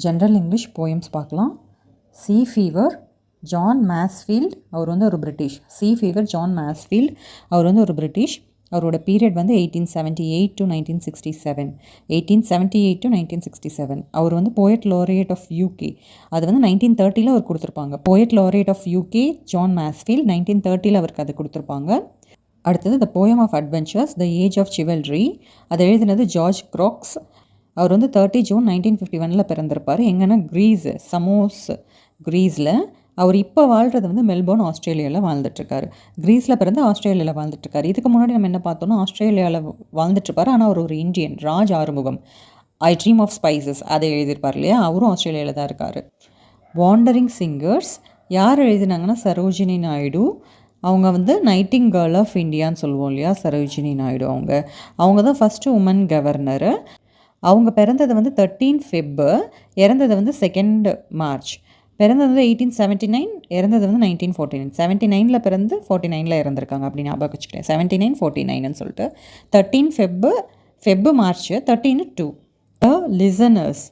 General English poems பார்க்கலாம். சீ fever, John மேஸ்ஃபீல்ட், அவர் வந்து ஒரு பிரிட்டிஷ். சீ ஃபீவர், ஜான் மேஸ்ஃபீல்ட், அவர் வந்து ஒரு பிரிட்டிஷ். அவரோட பீரியட் வந்து 1878 to 1967. 1878 to 1967. அவர் வந்து போயட் லாரியட் ஆஃப் யூகே. அது வந்து 1930 அவர் கொடுத்துருப்பாங்க. Poet laureate of UK John Masefield 1930 அவருக்கு அது கொடுத்துருப்பாங்க. அடுத்தது the poem of adventures, the age of chivalry, அதை எழுதினது ஜார்ஜ் க்ராக்ஸ். அவர் வந்து 30 ஜூன் 1951 பிறந்திருப்பார். எங்கன்னா கிரீஸ், சமோஸ் கிரீஸில். அவர் இப்போ வாழ்கிறது வந்து மெல்போர்ன், ஆஸ்திரேலியாவில் வாழ்ந்துட்டுருக்காரு. கிரீஸில் பிறந்து ஆஸ்திரேலியாவில் வாழ்ந்துட்டுருக்காரு. இதுக்கு முன்னாடி நம்ம என்ன பார்த்தோம்னா ஆஸ்திரேலியாவில் வாழ்ந்துட்டுருப்பார். ஆனால் அவர் ஒரு Indian. Raj Arumugam, I dream of spices அதை எழுதியிருப்பார் இல்லையா, அவரும் ஆஸ்திரேலியாவில் தான் இருக்கார். வாண்டரிங் சிங்கர்ஸ் யார் எழுதினாங்கன்னா சரோஜினி நாயுடு. அவங்க வந்து நைட்டிங்கேர்ல் ஆஃப் இந்தியான்னு சொல்லுவோம் இல்லையா, சரோஜினி நாயுடு. அவங்க தான் ஃபஸ்ட்டு உமன் கவர்னரு. அவங்க பிறந்தது வந்து 13 ஃபெப்பு, இறந்தது வந்து 2 மார்ச். பிறந்தது வந்து 1879, இறந்தது வந்து 1949. 79 பிறந்து 49 இறந்துருக்காங்க அப்படின்னு ஞாபகம் வச்சுக்கிட்டேன். 79, 49 சொல்லிட்டு 13 ஃபெப்பு மார்ச் 13 த லிசனர்ஸ்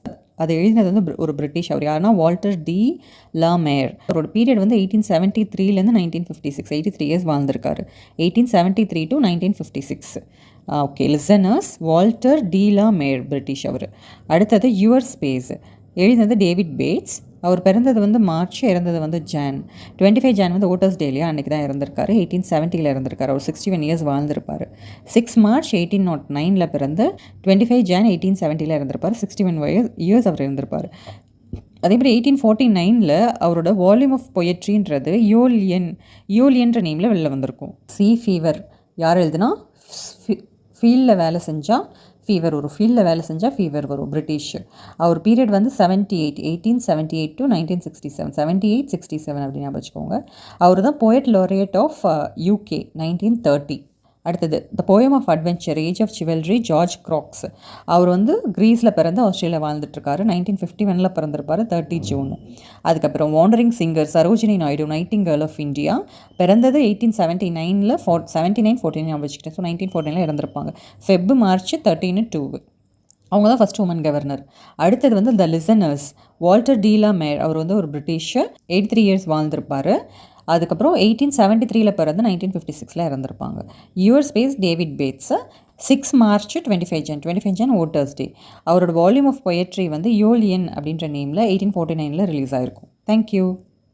அதை எழுதினது வந்து ஒரு பிரிட்டிஷ். அவர் யாருன்னா வால்டர் டி லா மேயர். அவரோட பீரியட் வந்து 1873 1956. 83 இயர்ஸ் வாழ்ந்திருக்காரு. 1873 to 1956. Okay, listeners Walter de la Mare, British அவர். அடுத்தது யுவர் ஸ்பேஸ் எழுதினது டேவிட் பேட்ஸ். அவர் பிறந்தது வந்து மார்ச், இறந்தது வந்து ஜான். 25 ஜான் வந்து ஓட்டர்ஸ் டேலியா, அன்றைக்கி தான் இறந்திருக்காரு. 1870 இறந்திருக்காரு. அவர் 61 இயர்ஸ் வாழ்ந்திருப்பார். 6 மார்ச் 1809 பிறந்து 25 ஜான் 1870 இறந்திருப்பார். 61 இயர்ஸ் அவர் இருந்திருப்பார். அதே மாதிரி 1849 அவரோட வால்யூம் ஆஃப் பொயட்ரின்றது யோலியன்ற நேமில் வெளில வந்திருக்கும். சீ ஃபீவர் யார் எழுதுனா, ஃபீல்டில் வேலை செஞ்சால் ஃபீவர் வரும். ஃபீல்டில் வேலை செஞ்சால் ஃபீவர் வரும், பிரிட்டிஷ். அவர் பீரியட் வந்து 1878 to 1967. 78-67 அப்படின்னு ஞாபகம் வச்சுக்கோங்க. அவர் தான் போயட் லாரியட் ஆஃப் யூகே 1930. அடுத்தது the poem of adventure, age of chivalry, George Crocks. அவர் வந்து கிரீஸில் பிறந்து ஆஸ்திரேலியா வாழ்ந்துட்டுருக்காரு. 1951 பிறந்திருப்பார், 30 ஜூன். அதுக்கப்புறம் wandering singer, Sarojini Naidu, nightingale of India. பிறந்தது 1879, 79, 49 வச்சுக்கிட்டேன். ஸோ 1949 இறந்துருப்பாங்க. ஃபெப் மார்ச் 13 அவங்க தான் ஃபஸ்ட் உமன் கவர்னர். அடுத்தது வந்து the listeners, Walter de la Mare. அவர் வந்து ஒரு பிரிட்டிஷ். 83 இயர்ஸ் வாழ்ந்திருப்பார். அதுக்கப்புறம் 1873 பிறந்து 1956 இறந்துருப்பாங்க. Your space David Bates. 6 March 25 Jan voters day. அவரோட வால்யூம் ஆஃப் பொயட்ரி வந்து யோலியன் அப்படின்ற நேமில் 1849 ரிலீஸ் ஆகிருக்கும். தேங்க்யூ.